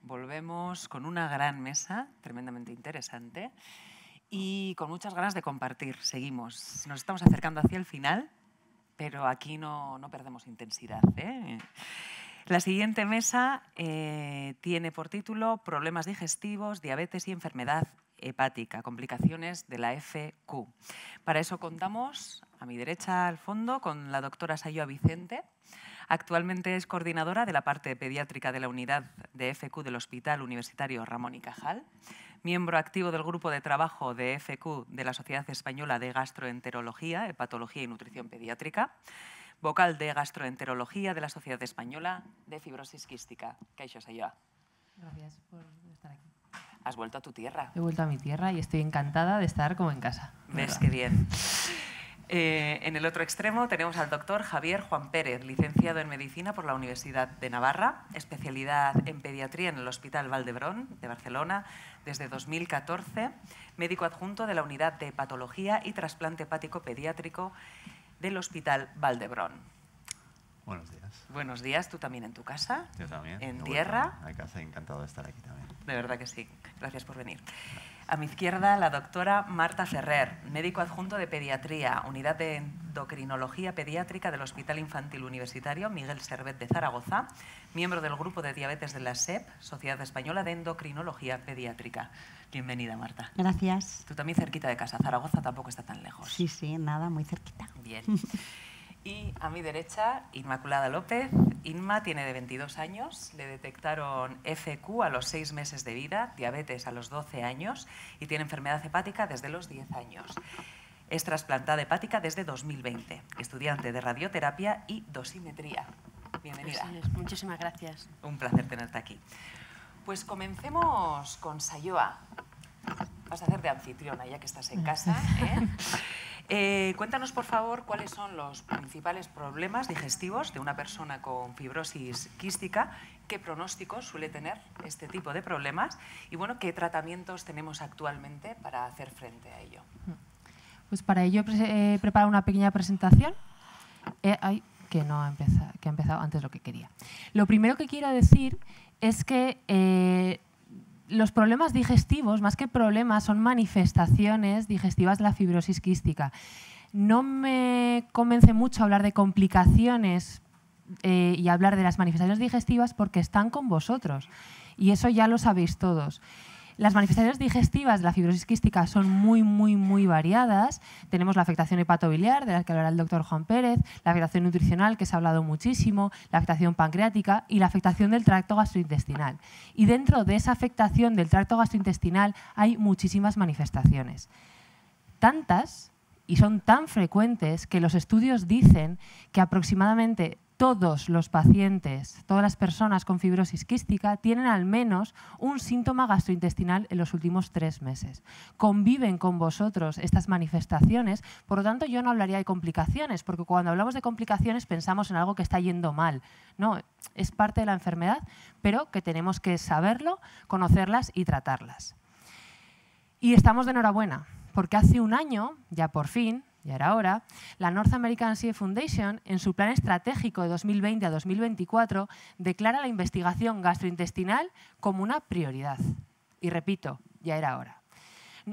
volvemos con una gran mesa, tremendamente interesante, y con muchas ganas de compartir. Seguimos. Nos estamos acercando hacia el final, pero aquí no perdemos intensidad, ¿eh? La siguiente mesa tiene por título Problemas digestivos, diabetes y enfermedad hepática, complicaciones de la FQ. Para eso contamos, a mi derecha al fondo, con la doctora Sayoa Vicente. Actualmente es coordinadora de la parte pediátrica de la unidad de FQ del Hospital Universitario Ramón y Cajal, miembro activo del grupo de trabajo de FQ de la Sociedad Española de Gastroenterología, Hepatología y Nutrición Pediátrica, vocal de Gastroenterología de la Sociedad Española de Fibrosis Quística. Kaixo, Sayoa. Gracias por estar aquí. Has vuelto a tu tierra. He vuelto a mi tierra y estoy encantada de estar como en casa. ¿Ves qué bien? En el otro extremo tenemos al doctor Javier Juan Pérez, licenciado en Medicina por la Universidad de Navarra, especialidad en Pediatría en el Hospital Vall d'Hebron de Barcelona desde 2014, médico adjunto de la Unidad de Hepatología y Trasplante Hepático Pediátrico del Hospital Vall d'Hebron. Buenos días. Buenos días, tú también en tu casa. Yo también. En tierra. A casa, encantado de estar aquí también. De verdad que sí. Gracias por venir. A mi izquierda, la doctora Marta Ferrer, médico adjunto de Pediatría, Unidad de Endocrinología Pediátrica del Hospital Infantil Universitario Miguel Servet de Zaragoza, miembro del Grupo de Diabetes de la SEP, Sociedad Española de Endocrinología Pediátrica. Bienvenida, Marta. Gracias. Tú también cerquita de casa. Zaragoza tampoco está tan lejos. Sí, sí, nada, muy cerquita. Bien. Y a mi derecha, Inmaculada López. Inma tiene de 22 años, le detectaron FQ a los 6 meses de vida, diabetes a los 12 años y tiene enfermedad hepática desde los 10 años. Es trasplantada hepática desde 2020, estudiante de radioterapia y dosimetría. Bienvenida. Así es, muchísimas gracias. Un placer tenerte aquí. Pues comencemos con Sayoa. Vas a hacer de anfitriona ya que estás en casa, ¿eh? Cuéntanos, por favor, cuáles son los principales problemas digestivos de una persona con fibrosis quística, qué pronósticos suele tener este tipo de problemas y, bueno, qué tratamientos tenemos actualmente para hacer frente a ello. Pues para ello he preparado una pequeña presentación. Que ha empezado antes de lo que quería. Lo primero que quiero decir es que los problemas digestivos, más que problemas, son manifestaciones digestivas de la fibrosis quística. No me convence mucho hablar de complicaciones y hablar de las manifestaciones digestivas porque están con vosotros y eso ya lo sabéis todos. Las manifestaciones digestivas de la fibrosis quística son muy variadas. Tenemos la afectación hepatobiliar, de la que hablará el doctor Juan Pérez, la afectación nutricional, que se ha hablado muchísimo, la afectación pancreática y la afectación del tracto gastrointestinal. Y dentro de esa afectación del tracto gastrointestinal hay muchísimas manifestaciones. Tantas y son tan frecuentes que los estudios dicen que aproximadamente todos los pacientes, todas las personas con fibrosis quística tienen al menos un síntoma gastrointestinal en los últimos 3 meses. Conviven con vosotros estas manifestaciones, por lo tanto yo no hablaría de complicaciones, porque cuando hablamos de complicaciones pensamos en algo que está yendo mal. No, es parte de la enfermedad, pero que tenemos que saberlo, conocerlas y tratarlas. Y estamos de enhorabuena, porque hace un año, ya por fin, ya era hora, la North American CF Foundation, en su plan estratégico de 2020 a 2024, declara la investigación gastrointestinal como una prioridad. Y repito, ya era hora.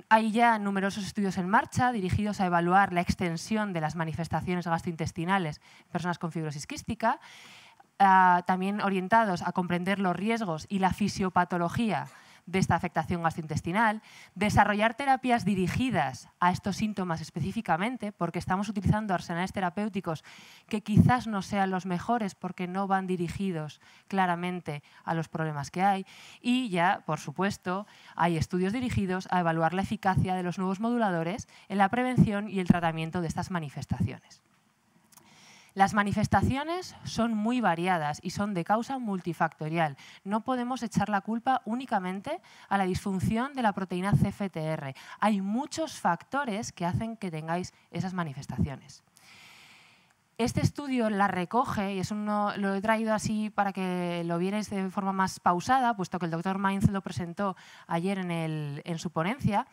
Hay ya numerosos estudios en marcha dirigidos a evaluar la extensión de las manifestaciones gastrointestinales en personas con fibrosis quística, también orientados a comprender los riesgos y la fisiopatología de esta afectación gastrointestinal, desarrollar terapias dirigidas a estos síntomas específicamente, porque estamos utilizando arsenales terapéuticos que quizás no sean los mejores porque no van dirigidos claramente a los problemas que hay. Y ya, por supuesto, hay estudios dirigidos a evaluar la eficacia de los nuevos moduladores en la prevención y el tratamiento de estas manifestaciones. Las manifestaciones son muy variadas y son de causa multifactorial. No podemos echar la culpa únicamente a la disfunción de la proteína CFTR. Hay muchos factores que hacen que tengáis esas manifestaciones. Este estudio la recoge, y lo he traído así para que lo vierais de forma más pausada, puesto que el doctor Mainz lo presentó ayer en su ponencia.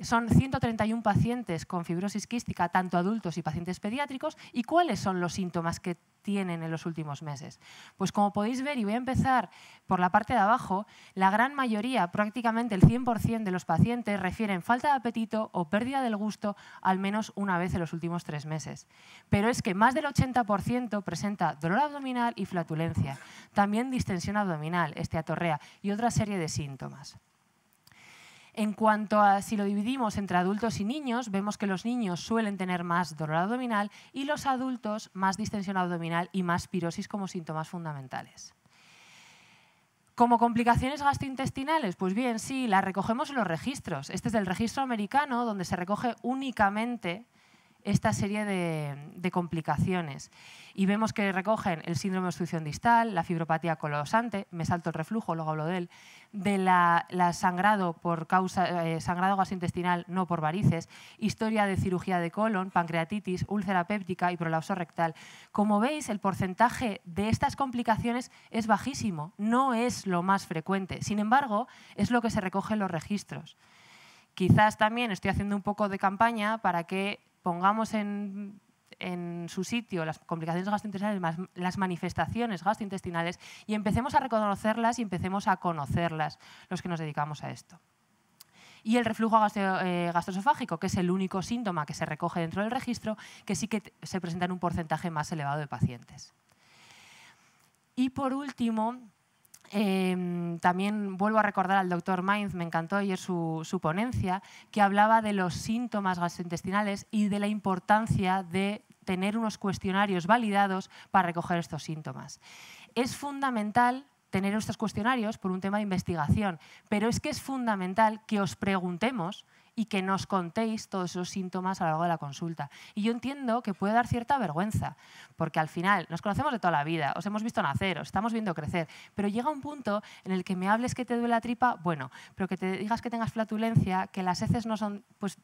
Son 131 pacientes con fibrosis quística, tanto adultos y pacientes pediátricos. ¿Y cuáles son los síntomas que tienen en los últimos meses? Pues como podéis ver, y voy a empezar por la parte de abajo, la gran mayoría, prácticamente el 100% de los pacientes refieren falta de apetito o pérdida del gusto al menos una vez en los últimos 3 meses. Pero es que más del 80% presenta dolor abdominal y flatulencia, también distensión abdominal, esteatorrea y otra serie de síntomas. En cuanto a si lo dividimos entre adultos y niños, vemos que los niños suelen tener más dolor abdominal y los adultos más distensión abdominal y más pirosis como síntomas fundamentales. ¿Como complicaciones gastrointestinales? Pues bien, sí, las recogemos en los registros. Este es el registro americano, donde se recoge únicamente esta serie de complicaciones. Y vemos que recogen el síndrome de obstrucción distal, la fibropatía colosante, me salto el reflujo, luego hablo de él, la sangrado por causa, sangrado gastrointestinal no por varices, historia de cirugía de colon, pancreatitis, úlcera péptica y prolapso rectal. Como veis, el porcentaje de estas complicaciones es bajísimo, no es lo más frecuente. Sin embargo, es lo que se recoge en los registros. Quizás también estoy haciendo un poco de campaña para que pongamos en su sitio las complicaciones gastrointestinales, las manifestaciones gastrointestinales y empecemos a reconocerlas y empecemos a conocerlas los que nos dedicamos a esto. Y el reflujo gastroesofágico, que es el único síntoma que se recoge dentro del registro, que sí que se presenta en un porcentaje más elevado de pacientes. Y por último, también vuelvo a recordar al doctor Mainz, me encantó ayer su ponencia, que hablaba de los síntomas gastrointestinales y de la importancia de tener unos cuestionarios validados para recoger estos síntomas. Es fundamental tener estos cuestionarios por un tema de investigación, pero es que es fundamental que os preguntemos y que nos contéis todos esos síntomas a lo largo de la consulta. Y yo entiendo que puede dar cierta vergüenza, porque al final nos conocemos de toda la vida, os hemos visto nacer, os estamos viendo crecer, pero llega un punto en el que me hables que te duele la tripa, bueno, pero que te digas que tengas flatulencia, que las heces no son, pues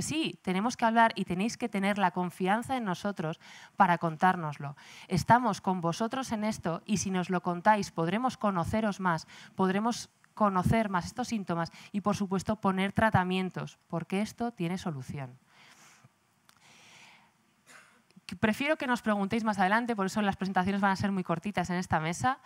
sí, tenemos que hablar y tenéis que tener la confianza en nosotros para contárnoslo. Estamos con vosotros en esto y si nos lo contáis podremos conoceros más, podremos conocer más estos síntomas y, por supuesto, poner tratamientos, porque esto tiene solución. Prefiero que nos preguntéis más adelante, por eso las presentaciones van a ser muy cortitas en esta mesa.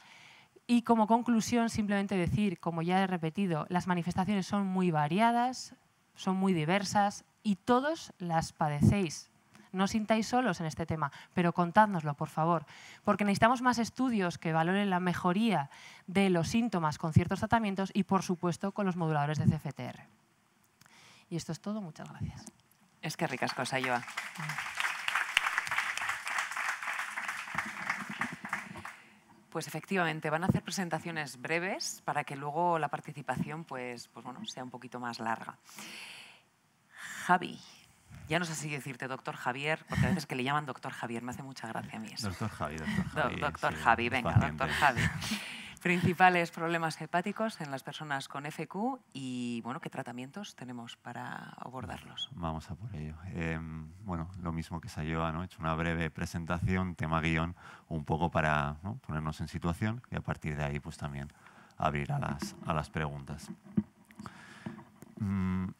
Y como conclusión, simplemente decir, como ya he repetido, las manifestaciones son muy variadas, son muy diversas y todos las padecéis. No os sintáis solos en este tema, pero contádnoslo, por favor, porque necesitamos más estudios que valoren la mejoría de los síntomas con ciertos tratamientos y, por supuesto, con los moduladores de CFTR. Y esto es todo. Muchas gracias. Es que ricasco, Sayoa. Pues efectivamente, van a hacer presentaciones breves para que luego la participación pues bueno, sea un poquito más larga. Javi. Ya no sé si decirte doctor Javier, porque a veces que le llaman doctor Javier, me hace mucha gracia a mí eso. Doctor Javi, doctor Javi. Doctor sí, Javi, venga, paciente. doctor Javi. Principales problemas hepáticos en las personas con FQ y, bueno, ¿qué tratamientos tenemos para abordarlos? Vamos a por ello. Bueno, lo mismo que Sayoa, ¿no? He hecho una breve presentación, tema guión, un poco para, ¿no?, ponernos en situación y a partir de ahí pues también abrir a las preguntas.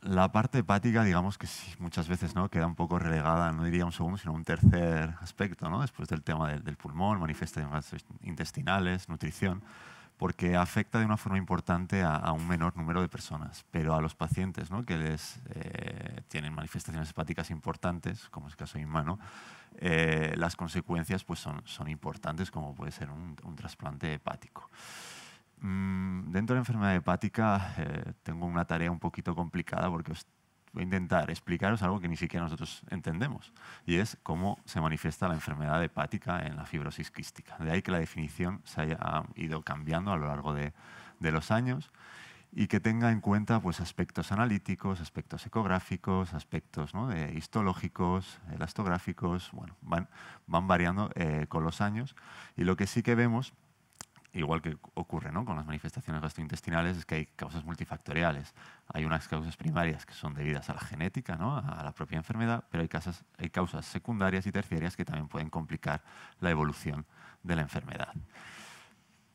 La parte hepática, digamos que sí, muchas veces, ¿no?, queda un poco relegada, no diría un segundo, sino un tercer aspecto, ¿no?, después del tema del pulmón, manifestaciones intestinales, nutrición, porque afecta de una forma importante a un menor número de personas, pero a los pacientes, ¿no?, que tienen manifestaciones hepáticas importantes, como es el caso de Inma, ¿no?, las consecuencias pues, son importantes, como puede ser un trasplante hepático. Dentro de la enfermedad hepática tengo una tarea un poquito complicada porque voy a intentar explicaros algo que ni siquiera nosotros entendemos y es cómo se manifiesta la enfermedad hepática en la fibrosis quística. De ahí que la definición se haya ido cambiando a lo largo de los años y que tenga en cuenta pues, aspectos analíticos, aspectos ecográficos, aspectos, ¿no?, histológicos, elastográficos, bueno, van variando con los años y lo que sí que vemos, igual que ocurre, ¿no?, con las manifestaciones gastrointestinales, es que hay causas multifactoriales. Hay unas causas primarias que son debidas a la genética, ¿no?, a la propia enfermedad, pero hay causas secundarias y terciarias que también pueden complicar la evolución de la enfermedad.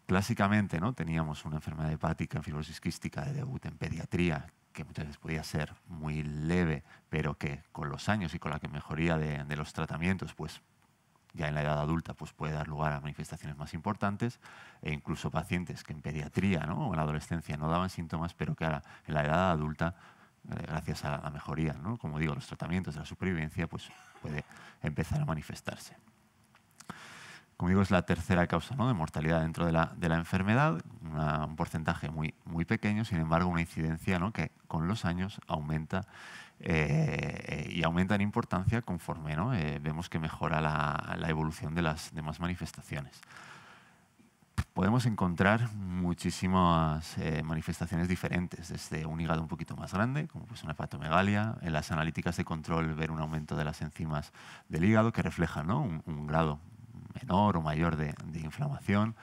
Clásicamente, ¿no?, teníamos una enfermedad hepática en fibrosis quística de debut en pediatría, que muchas veces podía ser muy leve, pero que con los años y con la mejoría de los tratamientos, pues ya en la edad adulta pues puede dar lugar a manifestaciones más importantes, e incluso pacientes que en pediatría, ¿no?, o en la adolescencia no daban síntomas, pero que ahora en la edad adulta, gracias a la mejoría, ¿no?, como digo, los tratamientos de la supervivencia, pues puede empezar a manifestarse. Como digo, es la tercera causa, ¿no?, de mortalidad dentro de la enfermedad, un porcentaje muy pequeño, sin embargo, una incidencia, ¿no?, que con los años aumenta y aumenta en importancia conforme, ¿no?, vemos que mejora la evolución de las demás manifestaciones. Podemos encontrar muchísimas manifestaciones diferentes, desde un hígado un poquito más grande, como pues una hepatomegalia, en las analíticas de control ver un aumento de las enzimas del hígado que reflejan, ¿no?, un grado menor o mayor de inflamación,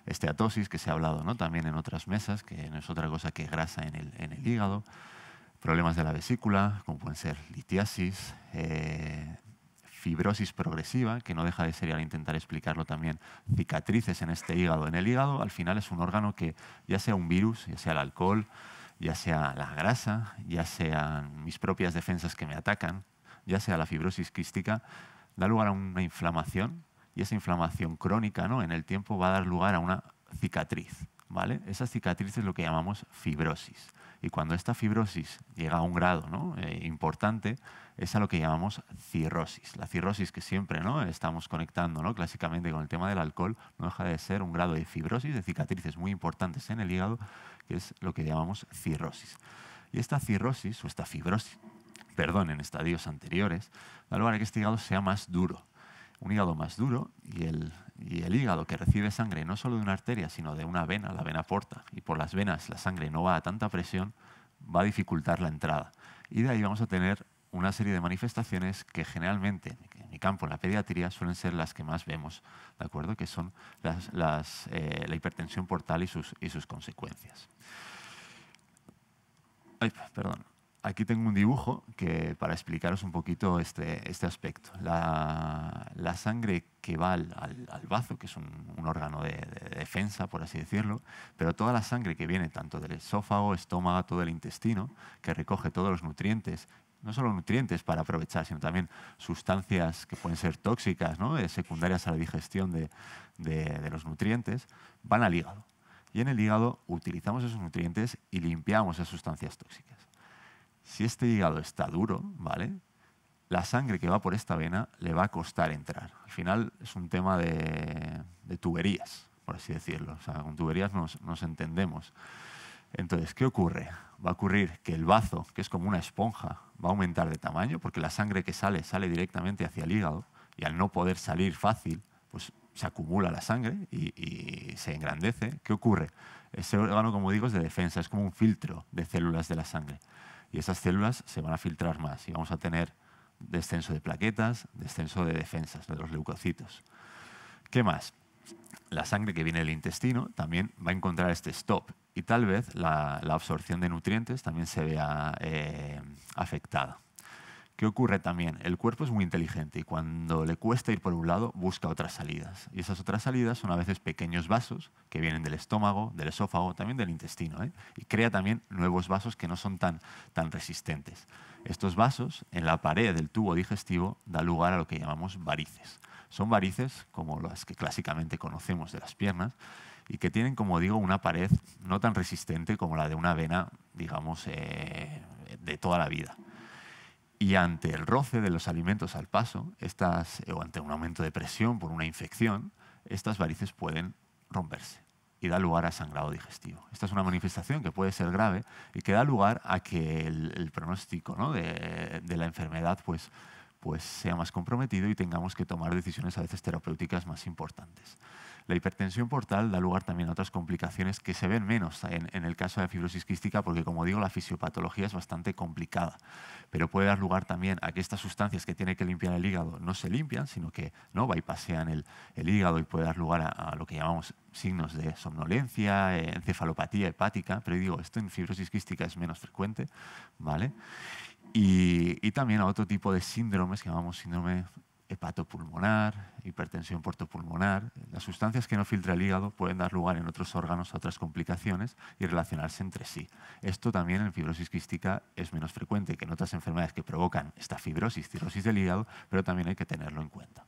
esteatosis, que se ha hablado, ¿no?, también en otras mesas, que no es otra cosa que grasa en el hígado, problemas de la vesícula, como pueden ser litiasis, fibrosis progresiva, que no deja de ser, al intentar explicarlo también, cicatrices en este hígado. En el hígado, al final, es un órgano que, ya sea un virus, ya sea el alcohol, ya sea la grasa, ya sean mis propias defensas que me atacan, ya sea la fibrosis quística, da lugar a una inflamación, y esa inflamación crónica, ¿no?, en el tiempo va a dar lugar a una cicatriz, ¿vale? Esa cicatriz es lo que llamamos fibrosis. Y cuando esta fibrosis llega a un grado, ¿no?, importante, es a lo que llamamos cirrosis. La cirrosis, que siempre, ¿no?, estamos conectando, ¿no?, clásicamente con el tema del alcohol, no deja de ser un grado de fibrosis, de cicatrices muy importantes en el hígado, que es lo que llamamos cirrosis. Y esta cirrosis, o esta fibrosis, en estadios anteriores, da lugar a que este hígado sea más duro. Un hígado más duro, y el hígado que recibe sangre no solo de una arteria, sino de una vena, la vena porta, y por las venas la sangre no va a tanta presión, va a dificultar la entrada. Y de ahí vamos a tener una serie de manifestaciones que generalmente, en mi campo, en la pediatría, suelen ser las que más vemos, ¿de acuerdo?, que son la hipertensión portal y sus consecuencias. Ay, perdón. Aquí tengo un dibujo que, para explicaros un poquito este aspecto. La sangre que va al bazo, que es un órgano de defensa, por así decirlo, pero toda la sangre que viene tanto del esófago, estómago, todo el intestino, que recoge todos los nutrientes, no solo nutrientes para aprovechar, sino también sustancias que pueden ser tóxicas, ¿no?, secundarias a la digestión de los nutrientes, van al hígado. Y en el hígado utilizamos esos nutrientes y limpiamos esas sustancias tóxicas. Si este hígado está duro, ¿vale?, la sangre que va por esta vena le va a costar entrar. Al final es un tema de tuberías, por así decirlo. O sea, con tuberías nos entendemos. Entonces, ¿qué ocurre? Va a ocurrir que el bazo, que es como una esponja, va a aumentar de tamaño, porque la sangre que sale directamente hacia el hígado, y al no poder salir fácil, pues se acumula la sangre y se engrandece. ¿Qué ocurre? Ese órgano, como digo, es de defensa, es como un filtro de células de la sangre. Y esas células se van a filtrar más y vamos a tener descenso de plaquetas, descenso de defensas, de los leucocitos. ¿Qué más? La sangre que viene del intestino también va a encontrar este stop y tal vez la absorción de nutrientes también se vea afectada. ¿Qué ocurre también? El cuerpo es muy inteligente y cuando le cuesta ir por un lado, busca otras salidas. Y esas otras salidas son a veces pequeños vasos que vienen del estómago, del esófago, también del intestino, ¿eh? Y crea también nuevos vasos que no son tan resistentes. Estos vasos, en la pared del tubo digestivo, da lugar a lo que llamamos varices. Son varices como las que clásicamente conocemos de las piernas y que tienen, como digo, una pared no tan resistente como la de una vena, digamos, de toda la vida. Y ante el roce de los alimentos al paso, o ante un aumento de presión por una infección, estas varices pueden romperse y da lugar a sangrado digestivo. Esta es una manifestación que puede ser grave y que da lugar a que el pronóstico, ¿no?, de la enfermedad pues sea más comprometido y tengamos que tomar decisiones a veces terapéuticas más importantes. La hipertensión portal da lugar también a otras complicaciones que se ven menos en el caso de la fibrosis quística porque, como digo, la fisiopatología es bastante complicada, pero puede dar lugar también a que estas sustancias que tiene que limpiar el hígado no se limpian, sino que no bypasean el hígado y puede dar lugar a lo que llamamos signos de somnolencia, encefalopatía hepática, pero digo, esto en fibrosis quística es menos frecuente, ¿vale? Y también a otro tipo de síndromes que llamamos síndrome hepatopulmonar, hipertensión portopulmonar. Las sustancias que no filtra el hígado pueden dar lugar en otros órganos a otras complicaciones y relacionarse entre sí. Esto también en fibrosis quística es menos frecuente que en otras enfermedades que provocan esta fibrosis, cirrosis del hígado, pero también hay que tenerlo en cuenta.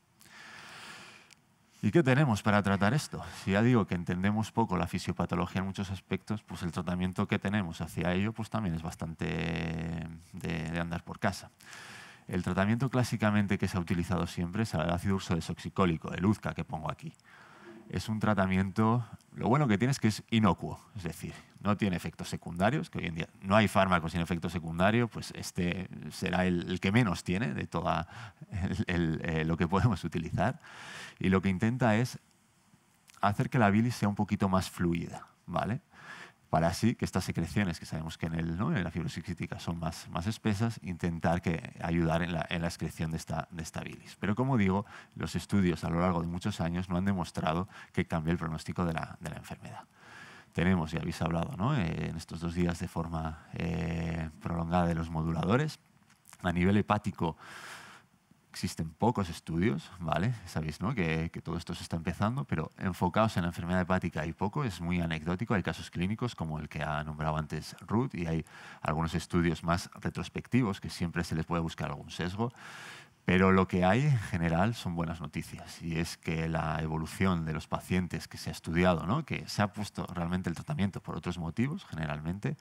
¿Y qué tenemos para tratar esto? Si ya digo que entendemos poco la fisiopatología en muchos aspectos, pues el tratamiento que tenemos hacia ello pues también es bastante de andar por casa. El tratamiento clásicamente que se ha utilizado siempre es el ácido ursodesoxicólico, el UZCA que pongo aquí. Es un tratamiento, lo bueno que tiene es que es inocuo, es decir, no tiene efectos secundarios, que hoy en día no hay fármacos sin efecto secundario, pues este será el que menos tiene de todo lo que podemos utilizar. Y lo que intenta es hacer que la bilis sea un poquito más fluida, ¿vale? Para así que estas secreciones, que sabemos que en la fibrosis quística son más espesas, intentar ayudar en la excreción de esta bilis. Pero como digo, los estudios a lo largo de muchos años no han demostrado que cambie el pronóstico de la enfermedad. Tenemos, ya habéis hablado, ¿no? En estos 2 días de forma prolongada de los moduladores. A nivel hepático, existen pocos estudios, ¿vale? Sabéis, ¿no? que todo esto se está empezando, pero enfocados en la enfermedad hepática hay poco, es muy anecdótico. Hay casos clínicos como el que ha nombrado antes Ruth y hay algunos estudios más retrospectivos que siempre se les puede buscar algún sesgo, pero lo que hay en general son buenas noticias y es que la evolución de los pacientes que se ha estudiado, ¿no? Que se ha puesto realmente el tratamiento por otros motivos generalmente,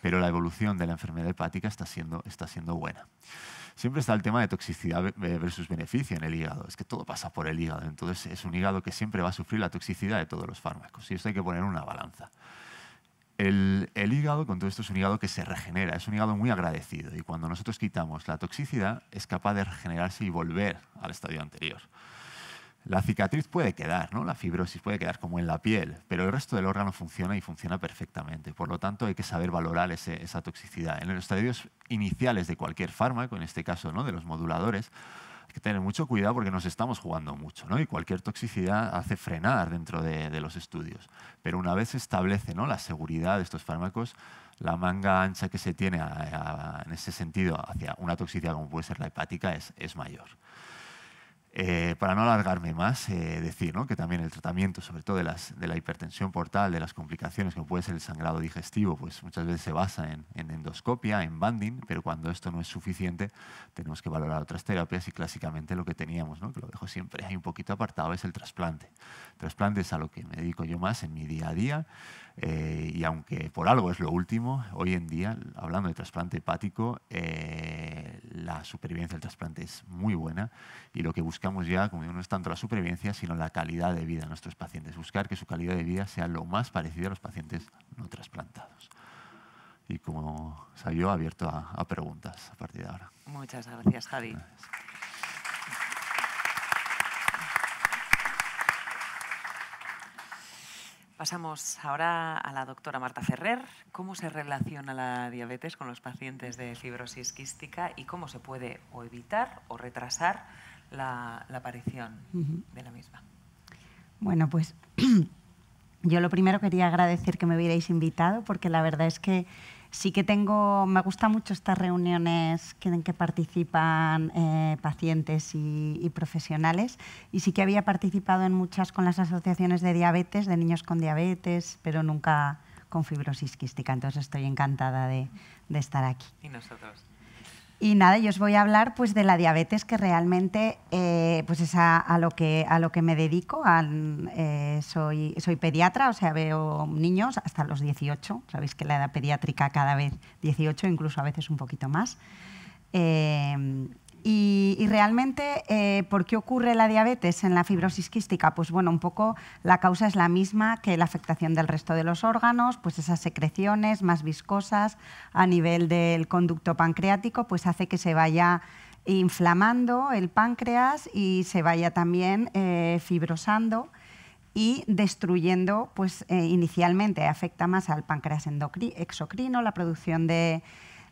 pero la evolución de la enfermedad hepática está siendo buena. Siempre está el tema de toxicidad versus beneficio en el hígado. Es que todo pasa por el hígado. Entonces es un hígado que siempre va a sufrir la toxicidad de todos los fármacos. Y esto hay que poner en una balanza. El hígado, con todo esto, es un hígado que se regenera. Es un hígado muy agradecido. Y cuando nosotros quitamos la toxicidad, es capaz de regenerarse y volver al estadio anterior. La cicatriz puede quedar, ¿no? La fibrosis puede quedar como en la piel, pero el resto del órgano funciona y funciona perfectamente. Por lo tanto, hay que saber valorar esa toxicidad. En los estadios iniciales de cualquier fármaco, en este caso, ¿no? De los moduladores, hay que tener mucho cuidado porque nos estamos jugando mucho, ¿no? Y cualquier toxicidad hace frenar dentro de los estudios. Pero una vez se establece, ¿no? La seguridad de estos fármacos, la manga ancha que se tiene en ese sentido hacia una toxicidad como puede ser la hepática es mayor. Para no alargarme más, decir, ¿no? Que también el tratamiento, sobre todo de la hipertensión portal, de las complicaciones como puede ser el sangrado digestivo, pues muchas veces se basa en endoscopia, en banding, pero cuando esto no es suficiente tenemos que valorar otras terapias y clásicamente lo que teníamos, ¿no? Que lo dejo siempre ahí un poquito apartado, es el trasplante. El trasplante es a lo que me dedico yo más en mi día a día y aunque por algo es lo último, hoy en día, hablando de trasplante hepático, la supervivencia del trasplante es muy buena y lo que buscamos ya, como digo, no es tanto la supervivencia, sino la calidad de vida de nuestros pacientes. Buscar que su calidad de vida sea lo más parecida a los pacientes no trasplantados. Y como yo, abierto a preguntas a partir de ahora. Muchas gracias, Javi. Gracias. Pasamos ahora a la doctora Marta Ferrer. ¿Cómo se relaciona la diabetes con los pacientes de fibrosis quística y cómo se puede o evitar o retrasar la aparición de la misma? Bueno, pues yo lo primero quería agradecer que me hubierais invitado porque la verdad es que sí que me gusta mucho estas reuniones en que participan pacientes y profesionales y sí que había participado en muchas con las asociaciones de diabetes, de niños con diabetes, pero nunca con fibrosis quística. Entonces estoy encantada de estar aquí. Y nosotros. Y nada, yo os voy a hablar pues, de la diabetes, que realmente pues es a lo que me dedico. Soy pediatra, o sea, veo niños hasta los 18. Sabéis que la edad pediátrica cada vez 18, incluso a veces un poquito más. Y realmente, ¿por qué ocurre la diabetes en la fibrosis quística? Pues bueno, un poco la causa es la misma que la afectación del resto de los órganos, pues esas secreciones más viscosas a nivel del conducto pancreático, pues hace que se vaya inflamando el páncreas y se vaya también fibrosando y destruyendo, pues inicialmente afecta más al páncreas exocrino, la producción de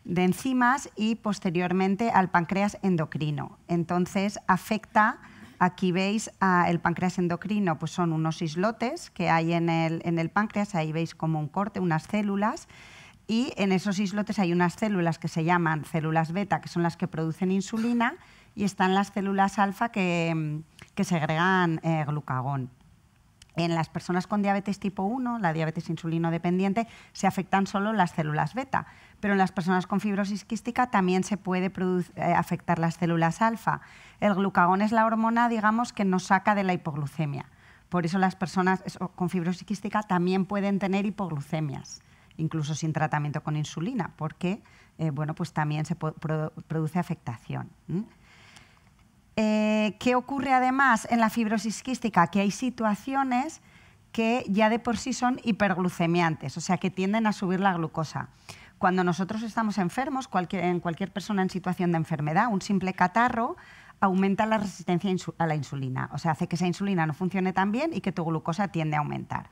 enzimas y posteriormente al páncreas endocrino. Entonces afecta, aquí veis, el páncreas endocrino, pues son unos islotes que hay en el páncreas, ahí veis como un corte, unas células, y en esos islotes hay unas células que se llaman células beta, que son las que producen insulina, y están las células alfa que segregan glucagón. En las personas con diabetes tipo 1, la diabetes insulino dependiente, se afectan solo las células beta, pero en las personas con fibrosis quística también se puede afectar las células alfa. El glucagón es la hormona, digamos, que nos saca de la hipoglucemia. por eso las personas con fibrosis quística también pueden tener hipoglucemias, incluso sin tratamiento con insulina, porque bueno, pues también se produce afectación. ¿Qué ocurre además en la fibrosis quística? Que hay situaciones que ya de por sí son hiperglucemiantes, o sea, que tienden a subir la glucosa. Cuando nosotros estamos enfermos, en cualquier persona en situación de enfermedad, un simple catarro aumenta la resistencia a la insulina, o sea, hace que esa insulina no funcione tan bien y que tu glucosa tiende a aumentar.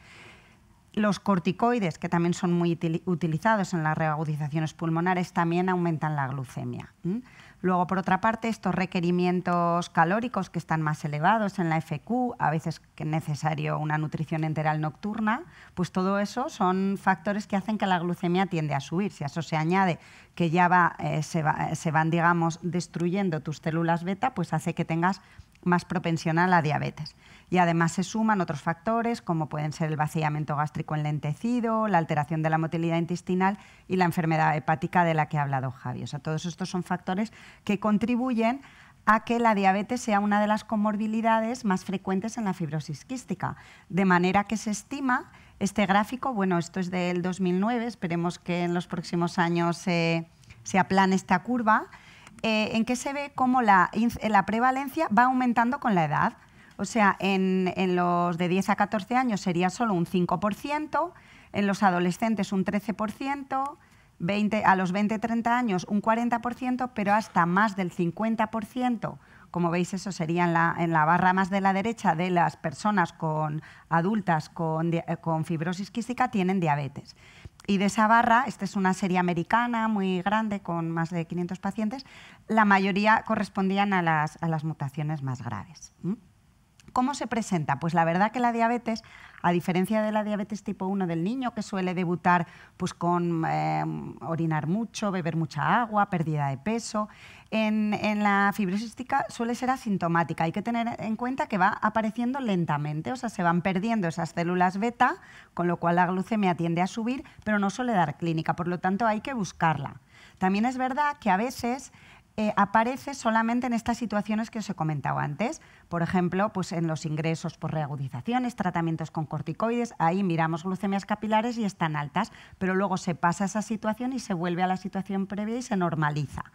Los corticoides, que también son muy utilizados en las reagudizaciones pulmonares, también aumentan la glucemia. Luego, por otra parte, estos requerimientos calóricos que están más elevados en la FQ, a veces que es necesario una nutrición enteral nocturna, pues todo eso son factores que hacen que la glucemia tiende a subir. Si a eso se añade que ya se van, digamos, destruyendo tus células beta, pues hace que tengas más propensión a la diabetes. Y además se suman otros factores como pueden ser el vaciamiento gástrico enlentecido, la alteración de la motilidad intestinal y la enfermedad hepática de la que ha hablado Javi. O sea, todos estos son factores que contribuyen a que la diabetes sea una de las comorbilidades más frecuentes en la fibrosis quística. De manera que se estima, este gráfico, bueno, esto es del 2009, esperemos que en los próximos años se aplane esta curva, en que se ve cómo la prevalencia va aumentando con la edad. O sea, en los de 10 a 14 años sería solo un 5%, en los adolescentes un 13%, a los 20-30 años un 40%, pero hasta más del 50%, como veis eso sería en la barra más de la derecha de las personas adultas con fibrosis quística tienen diabetes. Y de esa barra, esta es una serie americana muy grande con más de 500 pacientes, la mayoría correspondían a las mutaciones más graves. ¿Cómo se presenta? Pues la verdad que la diabetes, a diferencia de la diabetes tipo 1 del niño, que suele debutar pues, con orinar mucho, beber mucha agua, pérdida de peso, en la fibrosis quística suele ser asintomática. Hay que tener en cuenta que va apareciendo lentamente, o sea, se van perdiendo esas células beta, con lo cual la glucemia tiende a subir, pero no suele dar clínica, por lo tanto hay que buscarla. También es verdad que a veces aparece solamente en estas situaciones que os he comentado antes. Por ejemplo, pues en los ingresos por reagudizaciones, tratamientos con corticoides, ahí miramos glucemias capilares y están altas, pero luego se pasa esa situación y se vuelve a la situación previa y se normaliza.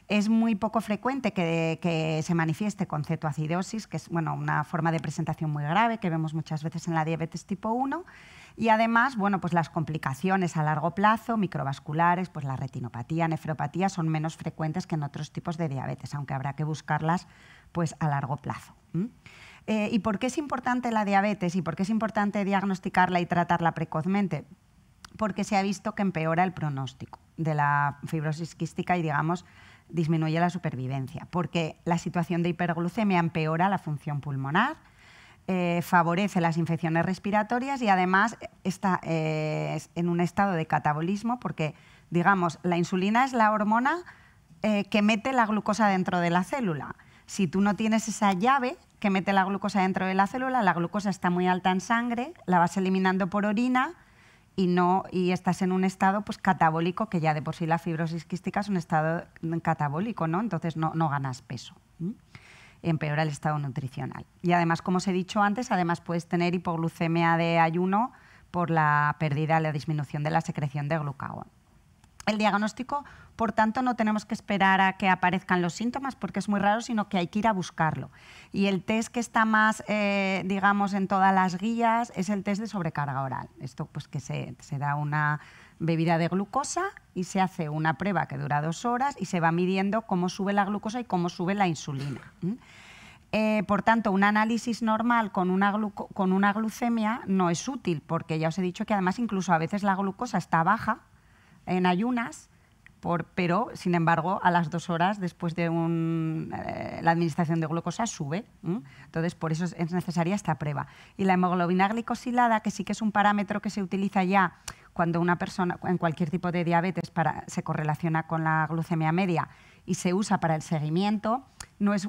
Es muy poco frecuente que se manifieste con cetoacidosis, que es bueno, una forma de presentación muy grave que vemos muchas veces en la diabetes tipo 1. Y además, bueno, pues las complicaciones a largo plazo, microvasculares, pues la retinopatía, nefropatía, son menos frecuentes que en otros tipos de diabetes, aunque habrá que buscarlas pues, a largo plazo. ¿Y por qué es importante la diabetes y por qué es importante diagnosticarla y tratarla precozmente? Porque se ha visto que empeora el pronóstico de la fibrosis quística y, digamos, disminuye la supervivencia, porque la situación de hiperglucemia empeora la función pulmonar, favorece las infecciones respiratorias y además está en un estado de catabolismo porque, digamos, la insulina es la hormona que mete la glucosa dentro de la célula. Si tú no tienes esa llave que mete la glucosa dentro de la célula, la glucosa está muy alta en sangre, la vas eliminando por orina y estás en un estado pues, catabólico, que ya de por sí la fibrosis quística es un estado catabólico, ¿no? Entonces no ganas peso. Empeora el estado nutricional. Y además, como os he dicho antes, además puedes tener hipoglucemia de ayuno por la pérdida, la disminución de la secreción de glucagón. El diagnóstico, por tanto, no tenemos que esperar a que aparezcan los síntomas porque es muy raro, sino que hay que ir a buscarlo. Y el test que está más, digamos, en todas las guías es el test de sobrecarga oral. Esto pues que se da una bebida de glucosa y se hace una prueba que dura 2 horas y se va midiendo cómo sube la glucosa y cómo sube la insulina. Por tanto, un análisis normal con una glucemia no es útil porque ya os he dicho que además incluso a veces la glucosa está baja en ayunas, pero sin embargo a las 2 horas después de la administración de glucosa sube. Entonces por eso es necesaria esta prueba. Y la hemoglobina glicosilada, que sí que es un parámetro que se utiliza ya cuando una persona en cualquier tipo de diabetes se correlaciona con la glucemia media y se usa para el seguimiento, no es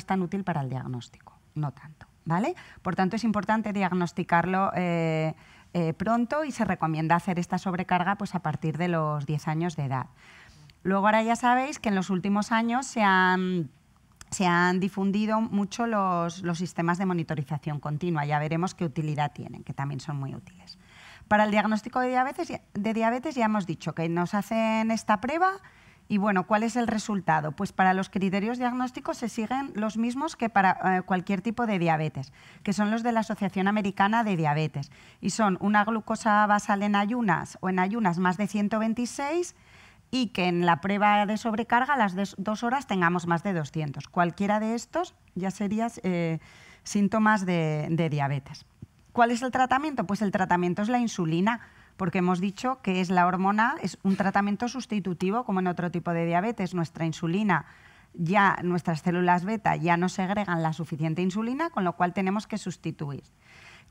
tan útil para el diagnóstico, no tanto, ¿vale? Por tanto es importante diagnosticarlo pronto y se recomienda hacer esta sobrecarga pues, a partir de los 10 años de edad. Luego ahora ya sabéis que en los últimos años se han se han difundido mucho los sistemas de monitorización continua. Ya veremos qué utilidad tienen, que también son muy útiles. Para el diagnóstico de diabetes ya hemos dicho que nos hacen esta prueba y, bueno, ¿cuál es el resultado? Pues para los criterios diagnósticos se siguen los mismos que para cualquier tipo de diabetes, que son los de la Asociación Americana de Diabetes. Y son una glucosa basal en ayunas o en ayunas más de 126 y que en la prueba de sobrecarga a las 2 horas tengamos más de 200. Cualquiera de estos ya serían síntomas de diabetes. ¿Cuál es el tratamiento? Pues el tratamiento es la insulina, porque hemos dicho que es la hormona, es un tratamiento sustitutivo como en otro tipo de diabetes. Nuestra insulina, nuestras células beta ya no segregan la suficiente insulina, con lo cual tenemos que sustituir.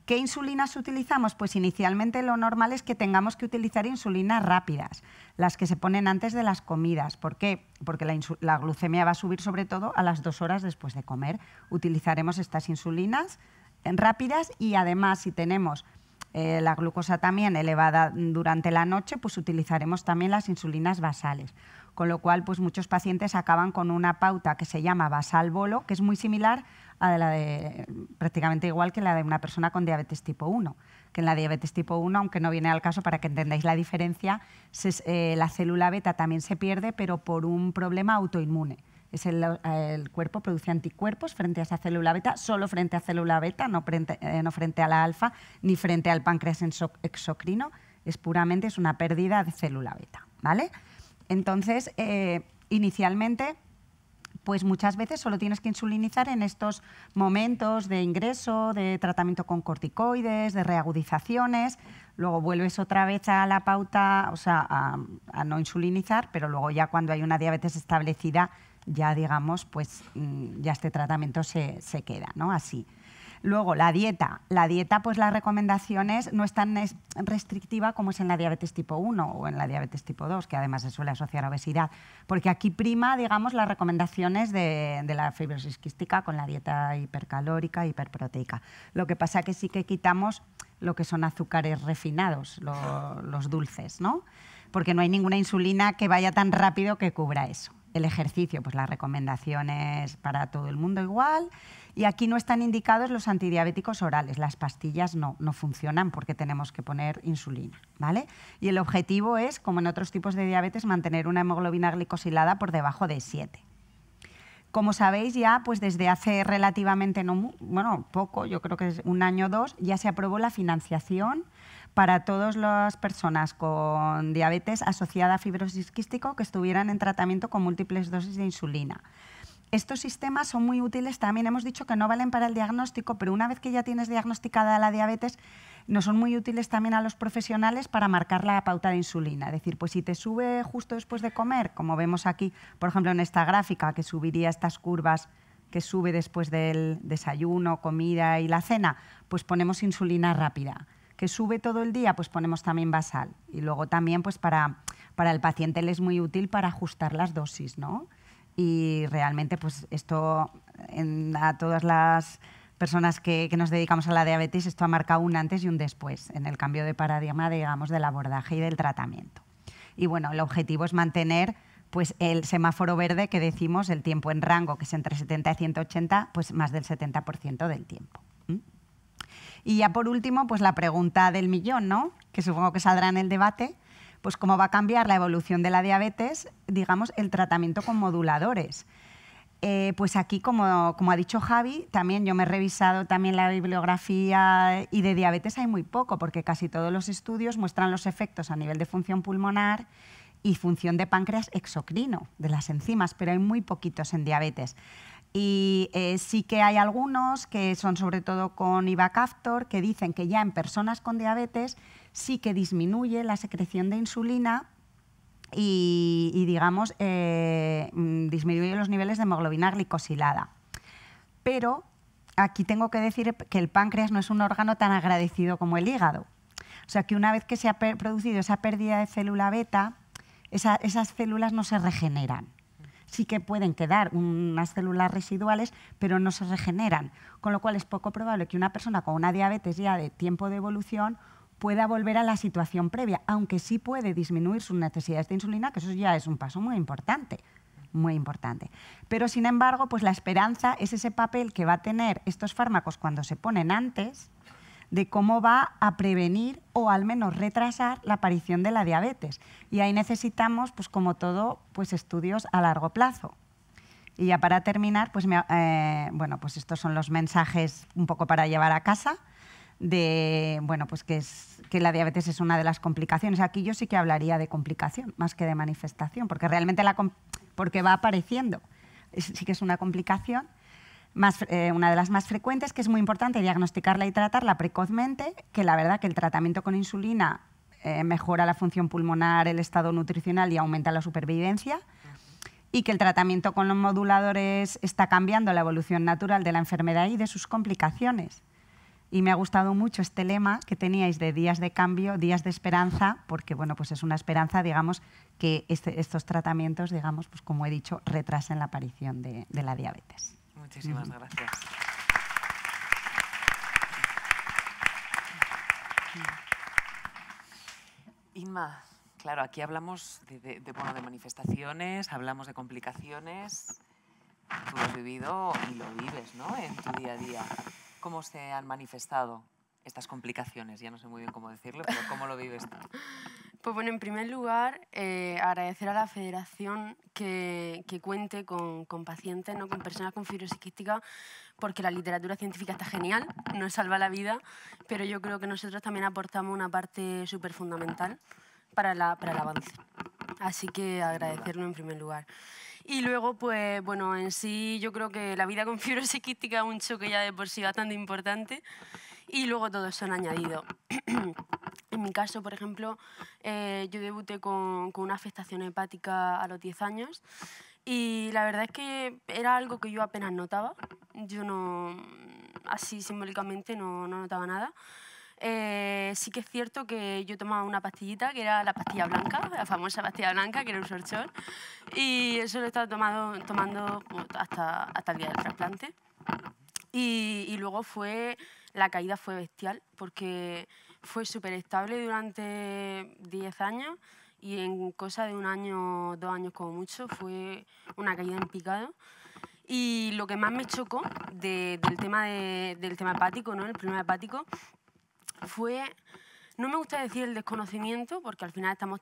¿Qué insulinas utilizamos? Pues inicialmente lo normal es que tengamos que utilizar insulinas rápidas, las que se ponen antes de las comidas. ¿Por qué? Porque la glucemia va a subir sobre todo a las 2 horas después de comer. Utilizaremos estas insulinas rápidas y además si tenemos la glucosa también elevada durante la noche, pues utilizaremos también las insulinas basales. Con lo cual, pues muchos pacientes acaban con una pauta que se llama basal-bolo, que es muy similar a prácticamente igual que la de una persona con diabetes tipo 1. Que en la diabetes tipo 1, aunque no viene al caso para que entendáis la diferencia, la célula beta también se pierde, pero por un problema autoinmune. El cuerpo produce anticuerpos frente a esa célula beta, solo frente a célula beta, no frente a la alfa, ni frente al páncreas exocrino. Es una pérdida de célula beta, ¿vale? Entonces, inicialmente, pues muchas veces solo tienes que insulinizar en estos momentos de ingreso, de tratamiento con corticoides, de reagudizaciones. Luego vuelves otra vez a la pauta, o sea, a no insulinizar, pero luego ya cuando hay una diabetes establecida, ya digamos, pues ya este tratamiento se queda, ¿no? Así. Luego, la dieta. La dieta, pues las recomendaciones no es tan restrictiva como es en la diabetes tipo 1 o en la diabetes tipo 2, que además se suele asociar a obesidad, porque aquí prima, digamos, las recomendaciones de la fibrosis quística con la dieta hipercalórica, hiperproteica. Lo que pasa que sí que quitamos lo que son azúcares refinados, los dulces, ¿no? Porque no hay ninguna insulina que vaya tan rápido que cubra eso. El ejercicio, pues las recomendaciones para todo el mundo igual. Y aquí no están indicados los antidiabéticos orales. Las pastillas no funcionan porque tenemos que poner insulina, ¿vale? Y el objetivo es, como en otros tipos de diabetes, mantener una hemoglobina glicosilada por debajo de 7. Como sabéis ya, pues desde hace relativamente poco, yo creo que es 1 año o 2, ya se aprobó la financiación para todas las personas con diabetes asociada a fibrosis quístico que estuvieran en tratamiento con múltiples dosis de insulina. Estos sistemas son muy útiles, también hemos dicho que no valen para el diagnóstico, pero una vez que ya tienes diagnosticada la diabetes, nos son muy útiles también a los profesionales para marcar la pauta de insulina. Es decir, pues si te sube justo después de comer, como vemos aquí, por ejemplo, en esta gráfica, que subiría estas curvas que sube después del desayuno, comida y la cena, pues ponemos insulina rápida. Que sube todo el día, pues ponemos también basal. Y luego también pues para el paciente le es muy útil para ajustar las dosis, ¿no? Y realmente pues esto a todas las personas que nos dedicamos a la diabetes, esto ha marcado un antes y un después en el cambio de paradigma, digamos, del abordaje y del tratamiento. Y bueno, el objetivo es mantener pues el semáforo verde que decimos, el tiempo en rango, que es entre 70 y 180, pues más del 70% del tiempo. Y ya por último, pues la pregunta del millón, ¿no? Que supongo que saldrá en el debate, pues cómo va a cambiar la evolución de la diabetes, digamos, el tratamiento con moduladores. Pues aquí, como ha dicho Javi, también yo me he revisado también la bibliografía y de diabetes hay muy poco, porque casi todos los estudios muestran los efectos a nivel de función pulmonar y función de páncreas exocrino, de las enzimas, pero hay muy poquitos en diabetes. Y sí que hay algunos que son sobre todo con ivacaftor, que dicen que ya en personas con diabetes sí que disminuye la secreción de insulina y digamos, disminuye los niveles de hemoglobina glicosilada. Pero aquí tengo que decir que el páncreas no es un órgano tan agradecido como el hígado. O sea, que una vez que se ha producido esa pérdida de célula beta, esas células no se regeneran. Sí que pueden quedar unas células residuales, pero no se regeneran. Con lo cual es poco probable que una persona con una diabetes ya de tiempo de evolución pueda volver a la situación previa, aunque sí puede disminuir sus necesidades de insulina, que eso ya es un paso muy importante. muy importante. Pero, sin embargo, pues la esperanza es ese papel que va a tener estos fármacos cuando se ponen antes, de cómo va a prevenir o al menos retrasar la aparición de la diabetes. Y ahí necesitamos, pues como todo, pues estudios a largo plazo. Y ya para terminar, pues, bueno, pues estos son los mensajes un poco para llevar a casa de, bueno, pues que la diabetes es una de las complicaciones. Aquí yo sí que hablaría de complicación más que de manifestación, porque realmente porque va apareciendo. Sí que es una complicación. Una de las más frecuentes, que es muy importante diagnosticarla y tratarla precozmente, que la verdad que el tratamiento con insulina mejora la función pulmonar, el estado nutricional y aumenta la supervivencia, y que el tratamiento con los moduladores está cambiando la evolución natural de la enfermedad y de sus complicaciones. Y me ha gustado mucho este lema que teníais de días de cambio, días de esperanza, porque bueno, pues es una esperanza, digamos, que estos tratamientos, digamos, pues como he dicho, retrasen la aparición de la diabetes. Muchísimas gracias. Inma, claro, aquí hablamos de manifestaciones, hablamos de complicaciones. Tú lo has vivido y lo vives, ¿no?, en tu día a día. ¿Cómo se han manifestado estas complicaciones? Ya no sé muy bien cómo decirlo, pero ¿cómo lo vives tú? Pues bueno, en primer lugar, agradecer a la Federación que cuente con pacientes, ¿no?, con personas con fibrosis quística, porque la literatura científica está genial, nos salva la vida, pero yo creo que nosotros también aportamos una parte súper fundamental para el avance. Así que agradecerlo en primer lugar. Y luego, pues bueno, en sí yo creo que la vida con fibrosis quística es un choque ya de por sí bastante importante, y luego todos son añadidos. En mi caso, por ejemplo, yo debuté con una afectación hepática a los 10 años, y la verdad es que era algo que yo apenas notaba. Yo no, así simbólicamente no notaba nada. Sí que es cierto que yo tomaba una pastillita, que era la pastilla blanca, la famosa pastilla blanca, que era un Sorchol, y eso lo he estado tomando hasta el día del trasplante. Y luego la caída fue bestial, porque fue súper estable durante 10 años, y en cosa de un año, 2 años como mucho, fue una caída en picado. Y lo que más me chocó del tema hepático, ¿no?, el problema hepático, fue, no me gusta decir el desconocimiento, porque al final estamos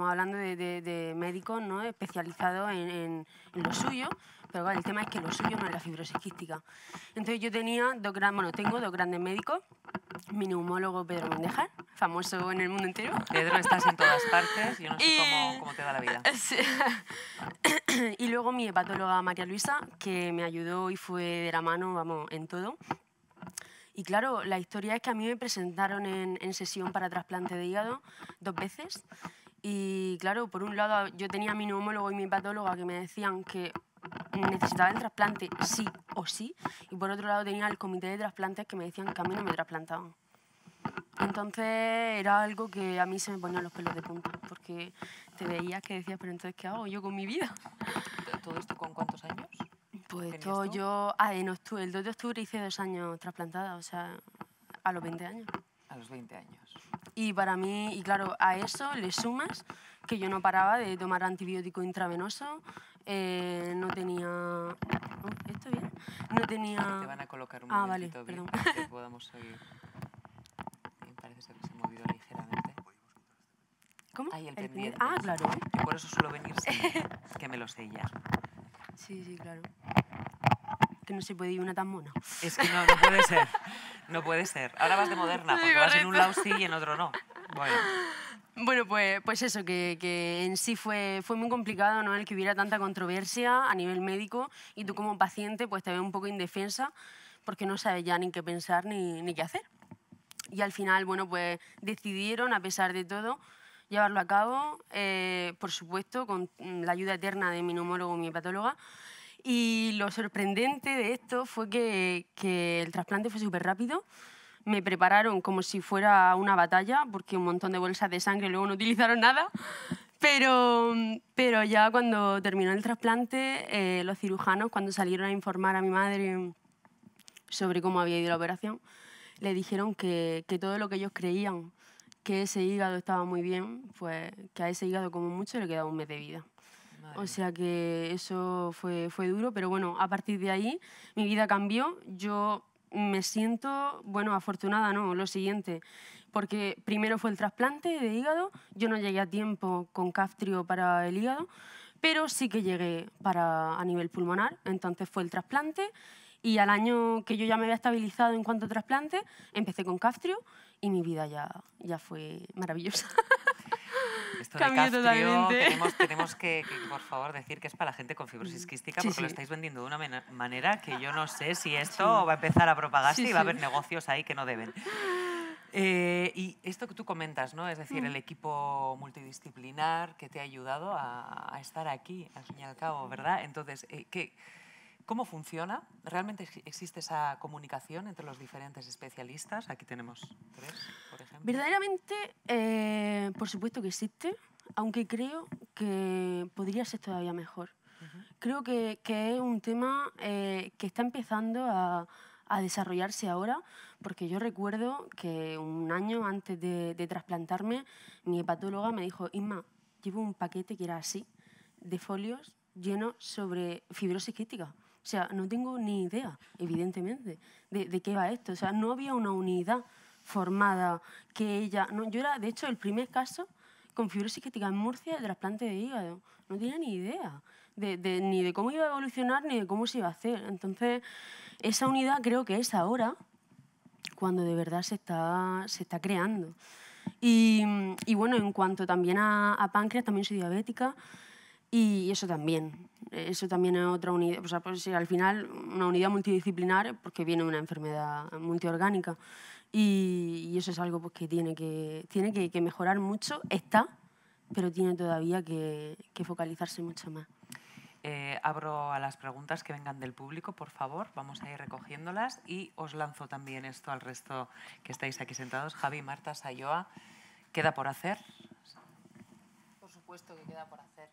hablando de médicos, ¿no?, especializados en lo suyo, pero claro, el tema es que lo suyo no es la fibrosis quística. Entonces yo tengo dos grandes médicos, mi neumólogo Pedro Mendejar, famoso en el mundo entero. Pedro, estás en todas partes, yo no sé cómo te da la vida. Sí. Y luego mi hepatóloga María Luisa, que me ayudó y fue de la mano, vamos, en todo. Y claro, la historia es que a mí me presentaron en sesión para trasplante de hígado 2 veces. Y claro, por un lado yo tenía a mi neumólogo y mi hepatóloga que me decían que necesitaba el trasplante sí o sí. Y por otro lado tenía el comité de trasplantes que me decían que a mí no me trasplantaban. Entonces era algo que a mí se me ponían los pelos de punta, porque te veías que decías, pero entonces, ¿qué hago yo con mi vida? ¿Todo esto con cuántos años? Pues todo yo, el 2 de octubre hice 2 años trasplantada, o sea, a los 20 años. A los 20 años. Y para mí, y claro, a eso le sumas que yo no paraba de tomar antibiótico intravenoso, no tenía... ¿Esto bien? No tenía... Te van a colocar un momentito, vale, perdón. Para que podamos oír. Bien, parece ser que se ha movido ligeramente. ¿Cómo? Ahí el pendiente. Ah, claro. Yo por eso suelo venir siempre, que me lo sé ya. Sí, claro. Que no se puede ir una tan mona. Es que no puede ser. No puede ser. Ahora vas de moderna, porque vas en un lado sí y en otro no. Bueno, pues eso, que en sí fue muy complicado, ¿no?, el que hubiera tanta controversia a nivel médico, y tú como paciente pues te ves un poco indefensa, porque no sabes ya ni qué pensar ni qué hacer. Y al final, bueno, pues decidieron, a pesar de todo, llevarlo a cabo, por supuesto, con la ayuda eterna de mi neumólogo y mi hepatóloga. Y lo sorprendente de esto fue que el trasplante fue súper rápido. Me prepararon como si fuera una batalla, porque un montón de bolsas de sangre luego no utilizaron nada. Pero ya cuando terminó el trasplante, los cirujanos, cuando salieron a informar a mi madre sobre cómo había ido la operación, le dijeron que todo lo que ellos creían, que ese hígado estaba muy bien, pues que a ese hígado como mucho le quedaba 1 mes de vida. O sea que eso fue duro, pero bueno, a partir de ahí mi vida cambió. Yo me siento, bueno, afortunada, ¿no? Lo siguiente, porque primero fue el trasplante de hígado. Yo no llegué a tiempo con Kaftrio para el hígado, pero sí que llegué a nivel pulmonar. Entonces fue el trasplante y al año que yo ya me había estabilizado en cuanto a trasplante, empecé con Kaftrio y mi vida ya fue maravillosa. Esto de Cambió Kaftrio, totalmente. tenemos que, por favor, decir que es para la gente con fibrosis quística, Sí, porque lo sí. estáis vendiendo de una manera que yo no sé si esto va a empezar a propagarse Sí, y va a sí. haber negocios ahí que no deben. Y esto que tú comentas, ¿no? Es decir, el equipo multidisciplinar que te ha ayudado a estar aquí, al fin y al cabo, ¿verdad? Entonces, ¿cómo funciona? ¿Realmente existe esa comunicación entre los diferentes especialistas? Aquí tenemos 3, por ejemplo. Verdaderamente, por supuesto que existe, aunque creo que podría ser todavía mejor. Creo que es un tema que está empezando a desarrollarse ahora, porque yo recuerdo que un año antes de trasplantarme, mi hepatóloga me dijo: Inma, llevo un paquete que era así, de folios llenos sobre fibrosis quística. O sea, no tengo ni idea, evidentemente, de qué va esto. O sea, no había una unidad formada que ella... No, yo era, de hecho, el primer caso con fibrosis quística en Murcia de trasplante de hígado. No tenía ni idea ni de cómo iba a evolucionar ni de cómo se iba a hacer. Entonces, esa unidad creo que es ahora cuando de verdad se está creando. Y bueno, en cuanto también a páncreas, también soy diabética y eso también es otra unidad. O sea, pues, sí, al final una unidad multidisciplinar porque viene una enfermedad multiorgánica y eso es algo pues, que tiene que mejorar mucho. Está, pero tiene todavía que focalizarse mucho más. Abro a las preguntas que vengan del público, por favor. Vamos a ir recogiéndolas y os lanzo también esto al resto que estáis aquí sentados. Javi, Marta, Sayoa, ¿queda por hacer? Por supuesto que queda por hacer.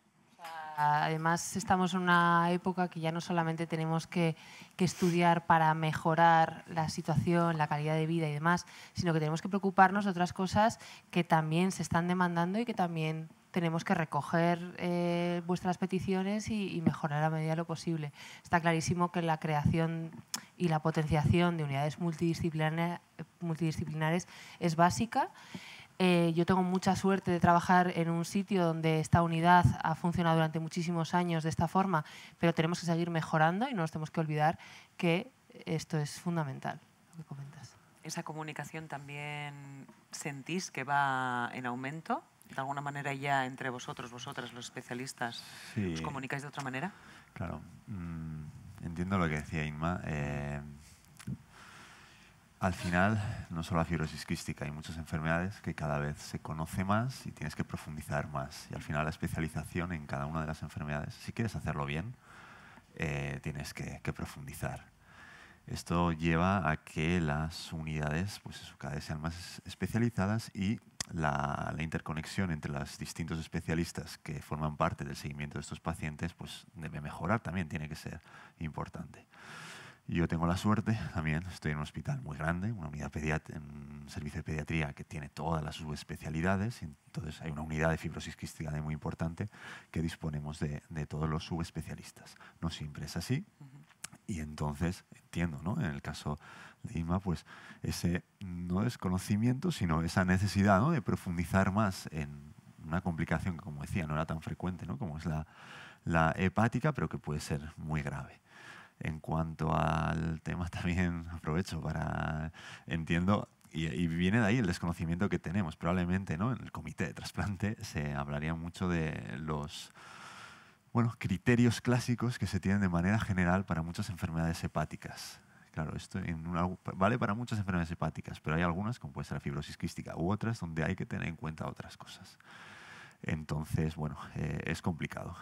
Además, estamos en una época que ya no solamente tenemos que estudiar para mejorar la situación, la calidad de vida y demás, sino que tenemos que preocuparnos de otras cosas que también se están demandando y que también tenemos que recoger vuestras peticiones y mejorar a medida de lo posible. Está clarísimo que la creación y la potenciación de unidades multidisciplinares es básica. Yo tengo mucha suerte de trabajar en un sitio donde esta unidad ha funcionado durante muchísimos años de esta forma, pero tenemos que seguir mejorando y no nos tenemos que olvidar que esto es fundamental, lo que comentas. ¿Esa comunicación también sentís que va en aumento? ¿De alguna manera ya entre vosotras, los especialistas, Sí. os comunicáis de otra manera? Claro. Entiendo lo que decía Inma. Al final, no solo la fibrosis quística, hay muchas enfermedades que cada vez se conoce más y tienes que profundizar más. Y al final la especialización en cada una de las enfermedades, si quieres hacerlo bien, tienes que profundizar. Esto lleva a que las unidades pues cada vez sean más especializadas y la interconexión entre los distintos especialistas que forman parte del seguimiento de estos pacientes pues debe mejorar, también tiene que ser importante. Yo tengo la suerte, también estoy en un hospital muy grande, una unidad en un servicio de pediatría que tiene todas las subespecialidades, entonces hay una unidad de fibrosis quística muy importante que disponemos de todos los subespecialistas. No siempre es así. Y entonces entiendo, ¿no? En el caso de Inma, pues ese no desconocimiento, sino esa necesidad, ¿no? de profundizar más en una complicación que, como decía, no era tan frecuente, ¿no? como es la hepática, pero que puede ser muy grave. En cuanto al tema también aprovecho para, entiendo, y viene de ahí el desconocimiento que tenemos. Probablemente, ¿no? en el comité de trasplante se hablaría mucho de los criterios clásicos que se tienen de manera general para muchas enfermedades hepáticas. Claro, esto vale para muchas enfermedades hepáticas, pero hay algunas, como puede ser la fibrosis quística, u otras donde hay que tener en cuenta otras cosas. Entonces, bueno, es complicado.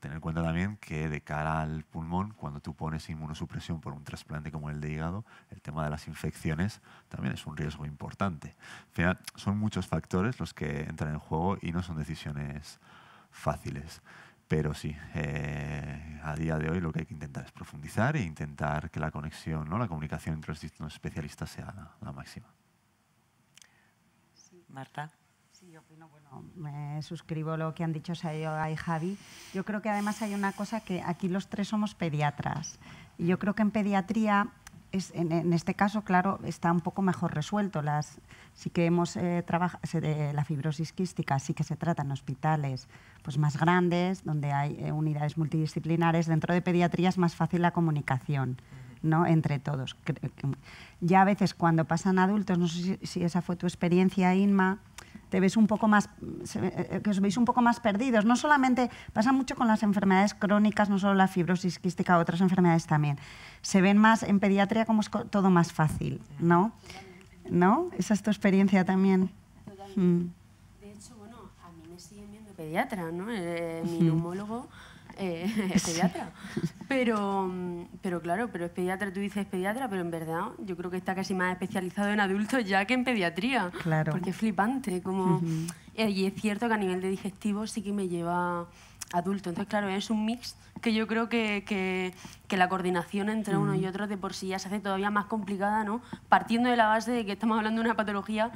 Tener en cuenta también que de cara al pulmón, cuando tú pones inmunosupresión por un trasplante como el de hígado, el tema de las infecciones también es un riesgo importante. Al final, son muchos factores los que entran en juego y no son decisiones fáciles. Pero sí, a día de hoy lo que hay que intentar es profundizar e intentar que la conexión, ¿no? la comunicación entre los distintos especialistas sea la máxima. Marta. Sí, opino, bueno, me suscribo a lo que han dicho Sayoa y Javi. Yo creo que además hay una cosa que aquí los tres somos pediatras. Y yo creo que en pediatría, en este caso, claro, está un poco mejor resuelto. Sí que hemos trabajado, la fibrosis quística sí que se trata en hospitales pues, más grandes, donde hay unidades multidisciplinares. Dentro de pediatría es más fácil la comunicación, ¿no? Entre todos. Ya a veces cuando pasan adultos, no sé si esa fue tu experiencia, Inma, te ves un poco más, que os veis un poco más perdidos. No solamente, pasa mucho con las enfermedades crónicas, no solo la fibrosis quística, otras enfermedades también. Se ven más en pediatría como es todo más fácil, ¿no? ¿No? Esa es tu experiencia también. De hecho, bueno, a mí me siguen viendo pediatra, ¿no? Mi neumólogo es pediatra. Pero claro, pero es pediatra, tú dices pediatra, pero en verdad yo creo que está casi más especializado en adultos ya que en pediatría. Claro. Porque es flipante. Como, y es cierto que a nivel de digestivo sí que me lleva adulto. Entonces, claro, es un mix que yo creo que la coordinación entre uno y otro de por sí ya se hace todavía más complicada, ¿no? Partiendo de la base de que estamos hablando de una patología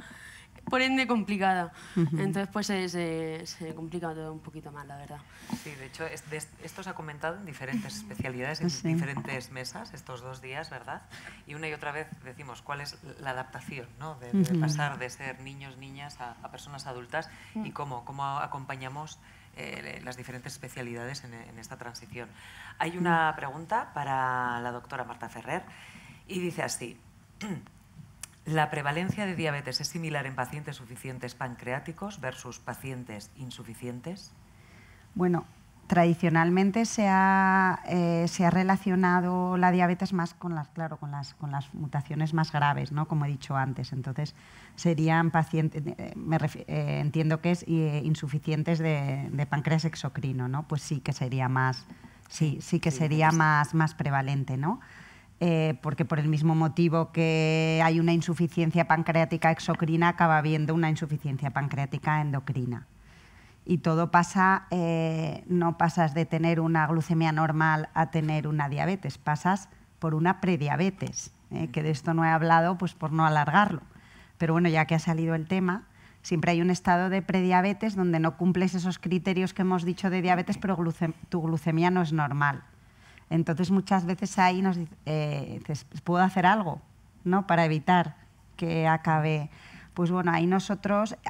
por ende complicada. Entonces, pues se complica todo un poquito más, la verdad. Sí, de hecho, esto se ha comentado en diferentes especialidades, en diferentes mesas, estos 2 días, ¿verdad? Y una y otra vez decimos cuál es la adaptación, ¿no? De pasar de ser niños, niñas a personas adultas y cómo acompañamos las diferentes especialidades en esta transición. Hay una pregunta para la doctora Marta Ferrer y dice así: ¿la prevalencia de diabetes es similar en pacientes suficientes pancreáticos versus pacientes insuficientes? Bueno, tradicionalmente se ha relacionado la diabetes más con las mutaciones más graves, ¿no? Como he dicho antes. Entonces, serían pacientes, entiendo que es insuficientes de páncreas exocrino, ¿no? Pues sí que sería más, sí que sería más prevalente, ¿no? Porque por el mismo motivo que hay una insuficiencia pancreática exocrina, acaba habiendo una insuficiencia pancreática endocrina. Y todo pasa, no pasas de tener una glucemia normal a tener una diabetes, pasas por una prediabetes, que de esto no he hablado pues por no alargarlo. Pero bueno, ya que ha salido el tema, siempre hay un estado de prediabetes donde no cumples esos criterios que hemos dicho de diabetes, pero tu glucemia no es normal. Entonces, muchas veces ahí nos dices, ¿puedo hacer algo, ¿no? Para evitar que acabe? Pues bueno, ahí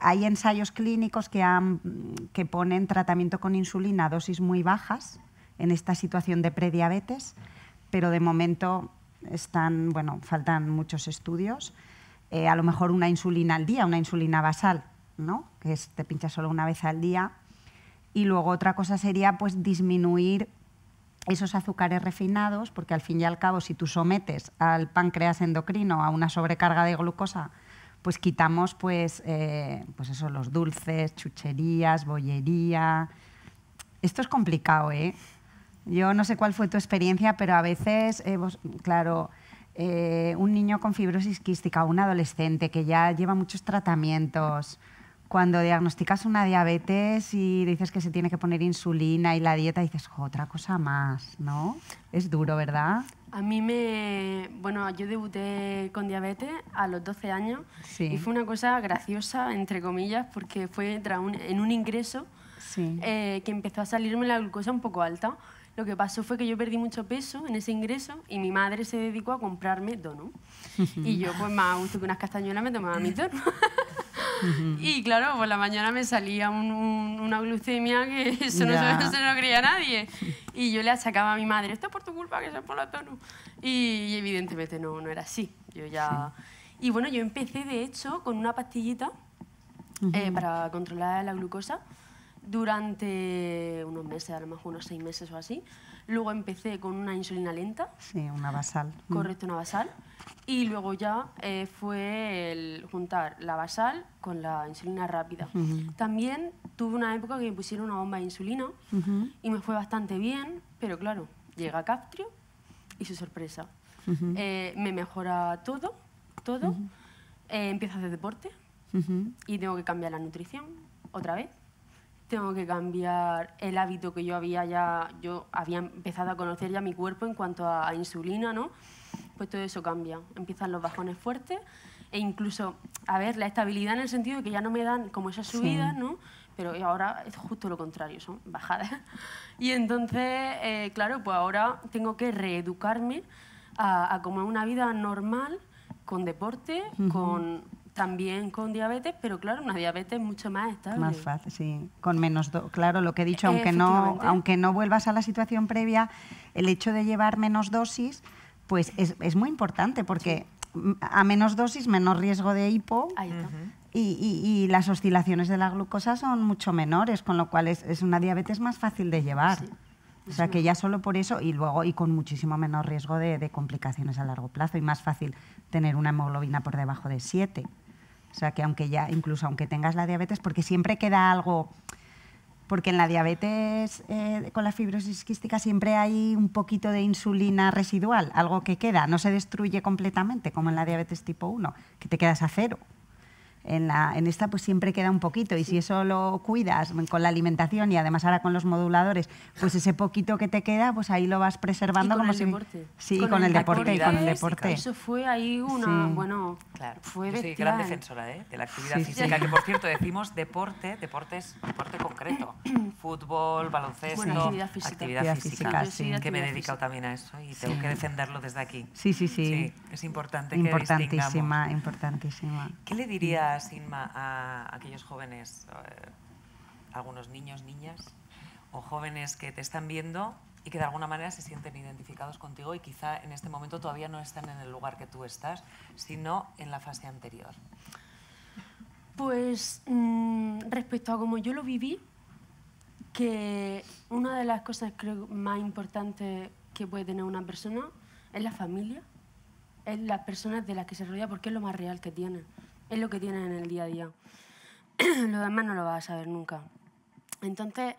hay ensayos clínicos que ponen tratamiento con insulina a dosis muy bajas en esta situación de prediabetes, pero de momento faltan muchos estudios. A lo mejor una insulina al día, una insulina basal, ¿no? Que te pinchas solo una vez al día. Y luego otra cosa sería pues disminuir esos azúcares refinados, porque al fin y al cabo, si tú sometes al páncreas endocrino a una sobrecarga de glucosa, pues quitamos pues eso, los dulces, chucherías, bollería. Esto es complicado, ¿eh? Yo no sé cuál fue tu experiencia, pero a veces, claro, un niño con fibrosis quística, un adolescente que ya lleva muchos tratamientos, cuando diagnosticas una diabetes y dices que se tiene que poner insulina y la dieta, dices, otra cosa más, ¿no? Es duro, ¿verdad? A mí bueno, yo debuté con diabetes a los 12 años y fue una cosa graciosa, entre comillas, porque fue en un ingreso que empezó a salirme la glucosa un poco alta. Lo que pasó fue que yo perdí mucho peso en ese ingreso y mi madre se dedicó a comprarme donuts. Y yo, pues más a gusto que unas castañuelas, me tomaba mis donuts. Y claro, por la mañana me salía una glucemia que eso no se lo creía nadie. Y yo le achacaba a mi madre, esto es por tu culpa, que son por los donuts. Y evidentemente no era así. Y bueno, yo empecé de hecho con una pastillita para controlar la glucosa durante unos meses, a lo mejor unos 6 meses o así. Luego empecé con una insulina lenta. Sí, una basal. Correcto, una basal. Y luego ya fue el juntar la basal con la insulina rápida. También tuve una época que me pusieron una bomba de insulina y me fue bastante bien, pero claro, llega Captrio y su sorpresa. Me mejora todo. Empiezo a hacer deporte y tengo que cambiar la nutrición otra vez. Tengo que cambiar el hábito que yo había empezado a conocer ya mi cuerpo en cuanto a insulina, ¿no? Pues todo eso cambia. Empiezan los bajones fuertes e incluso, a ver, la estabilidad en el sentido de que ya no me dan como esas subidas, ¿no? Pero ahora es justo lo contrario, son bajadas. Y entonces, claro, pues ahora tengo que reeducarme a como una vida normal, con deporte, también con diabetes, pero claro, una diabetes mucho más estable. Más fácil, sí. Con menos claro, lo que he dicho, aunque no vuelvas a la situación previa, el hecho de llevar menos dosis, pues es muy importante, porque a menos dosis, menos riesgo de hipo. Ahí está. Y las oscilaciones de la glucosa son mucho menores, con lo cual es una diabetes más fácil de llevar. Sí. O sea, que ya solo por eso, y luego y con muchísimo menor riesgo de complicaciones a largo plazo, y más fácil tener una hemoglobina por debajo de 7. O sea, que incluso aunque tengas la diabetes, porque siempre queda algo, porque en la diabetes con la fibrosis quística siempre hay un poquito de insulina residual, algo que queda, no se destruye completamente, como en la diabetes tipo 1, que te quedas a cero. En esta pues siempre queda un poquito, y si eso lo cuidas con la alimentación y además ahora con los moduladores, pues ese poquito que te queda, pues ahí lo vas preservando. Y con como el deporte. Sí, con el deporte y con el deporte. Eso fue ahí Claro. fue Yo soy bestial. gran defensora de la actividad física, que por cierto decimos deporte es deporte concreto. Fútbol, baloncesto, Bueno, actividad física. Actividad física, sí. Que me he dedicado también a eso y tengo que defenderlo desde aquí. Sí. Es importante que distingamos. Importantísima. ¿Qué le dirías, Inma, a aquellos jóvenes, algunos niños, niñas o jóvenes que te están viendo y que de alguna manera se sienten identificados contigo y quizá en este momento todavía no están en el lugar que tú estás, sino en la fase anterior? Pues respecto a cómo yo lo viví, que una de las cosas creo más importantes que puede tener una persona es la familia, es las personas de las que se rodea, porque es lo más real que tiene, es lo que tiene en el día a día. Lo demás no lo vas a saber nunca. Entonces,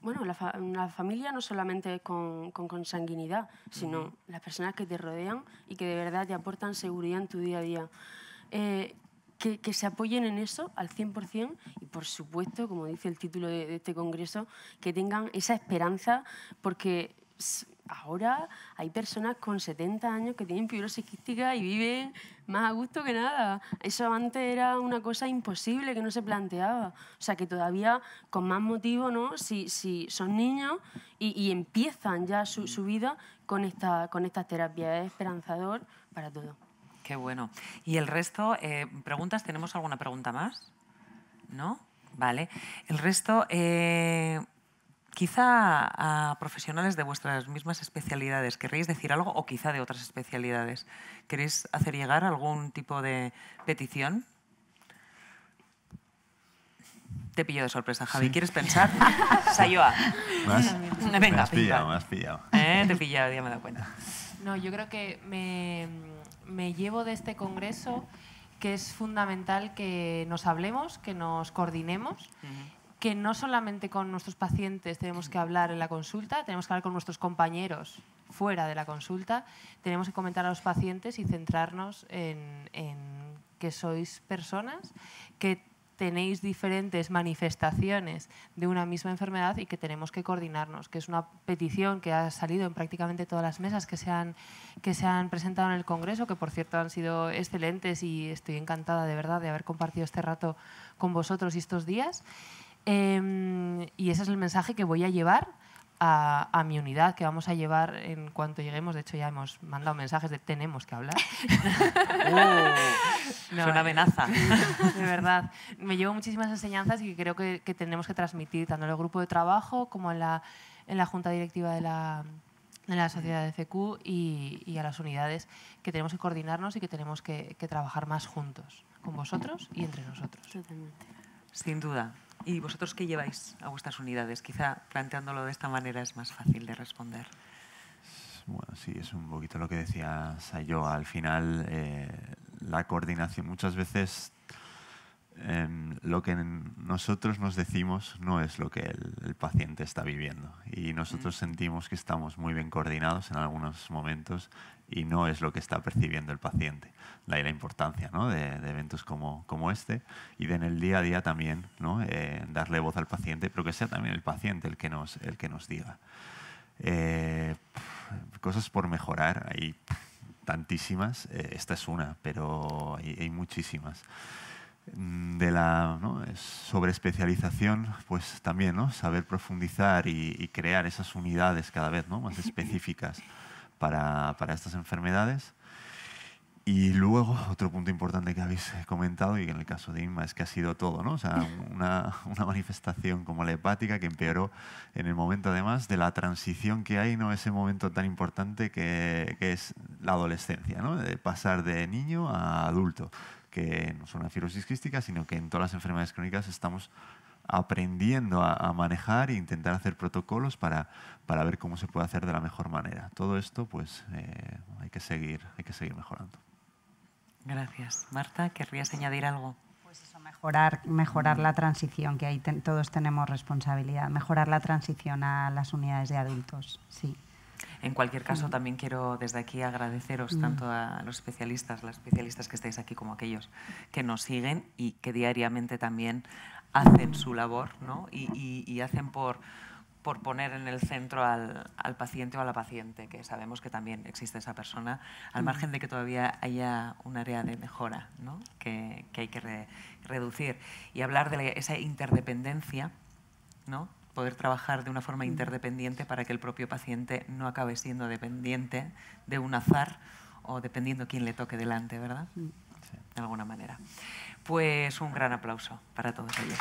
bueno, la familia no solamente es con consanguinidad, sino las personas que te rodean y que de verdad te aportan seguridad en tu día a día. Que se apoyen en eso al 100% y, por supuesto, como dice el título de este congreso, que tengan esa esperanza, porque ahora hay personas con 70 años que tienen fibrosis quística y viven más a gusto que nada. Eso antes era una cosa imposible que no se planteaba. O sea, que todavía con más motivo, ¿no? Si son niños y empiezan ya su vida con estas terapias. Es esperanzador para todo. Qué bueno. ¿Y el resto? ¿Preguntas? ¿Tenemos alguna pregunta más? ¿No? Vale. El resto, quizá a profesionales de vuestras mismas especialidades, ¿queréis decir algo? O quizá de otras especialidades. ¿Queréis hacer llegar algún tipo de petición? Te pillo de sorpresa, Javi. Sí. ¿Quieres pensar? Sayoa. Me Venga, has pillado. te he pillado, ya me he dado cuenta. No, yo creo que me llevo de este congreso que es fundamental que nos hablemos, que nos coordinemos, que no solamente con nuestros pacientes tenemos que hablar en la consulta, tenemos que hablar con nuestros compañeros fuera de la consulta, tenemos que comentar a los pacientes y centrarnos en que sois personas que tenéis diferentes manifestaciones de una misma enfermedad y que tenemos que coordinarnos, que es una petición que ha salido en prácticamente todas las mesas que se han presentado en el Congreso, que por cierto han sido excelentes y estoy encantada de verdad de haber compartido este rato con vosotros y estos días. Y ese es el mensaje que voy a llevar a mi unidad, que vamos a llevar en cuanto lleguemos. De hecho, ya hemos mandado mensajes de tenemos que hablar. No, es una amenaza. De verdad. Me llevo muchísimas enseñanzas y creo que tenemos que transmitir tanto en el grupo de trabajo como en la junta directiva de la sociedad de FQ y a las unidades, que tenemos que coordinarnos y que tenemos que trabajar más juntos, con vosotros y entre nosotros. Totalmente. Sin duda. ¿Y vosotros qué lleváis a vuestras unidades? Quizá planteándolo de esta manera es más fácil de responder. Bueno, sí, es un poquito lo que decía Sayoa. Al final, la coordinación, muchas veces lo que nosotros nos decimos no es lo que el paciente está viviendo. Y nosotros sentimos que estamos muy bien coordinados en algunos momentos y no es lo que está percibiendo el paciente. De ahí la importancia, ¿no?, de eventos como este, y de en el día a día también, ¿no?, darle voz al paciente, pero que sea también el paciente el que nos diga. Cosas por mejorar, hay tantísimas, esta es una, pero hay muchísimas. De la sobreespecialización, pues también, ¿no? Saber profundizar y crear esas unidades cada vez, ¿no? más específicas para estas enfermedades. Y luego, otro punto importante que habéis comentado, y que en el caso de Inma es que ha sido todo, ¿no? O sea, una manifestación como la hepática que empeoró en el momento, además, de la transición que hay, ¿no? Ese momento tan importante que es la adolescencia, ¿no? De pasar de niño a adulto, que no es una fibrosis quística, sino que en todas las enfermedades crónicas estamos aprendiendo a manejar e intentar hacer protocolos para ver cómo se puede hacer de la mejor manera. Todo esto, pues, hay que seguir mejorando. Gracias. Marta, ¿querrías añadir algo? Pues eso, mejorar la transición, que ahí todos tenemos responsabilidad. Mejorar la transición a las unidades de adultos, sí. En cualquier caso, también quiero desde aquí agradeceros tanto a los especialistas, las especialistas que estáis aquí, como a aquellos que nos siguen y que diariamente también hacen su labor, ¿no? y hacen por poner en el centro al paciente o a la paciente, que sabemos que también existe esa persona, al margen de que todavía haya un área de mejora, ¿no? que hay que reducir. Y hablar de esa interdependencia, ¿no? Poder trabajar de una forma interdependiente para que el propio paciente no acabe siendo dependiente de un azar o dependiendo quién le toque delante, ¿verdad? De alguna manera. Pues un gran aplauso para todos ellos.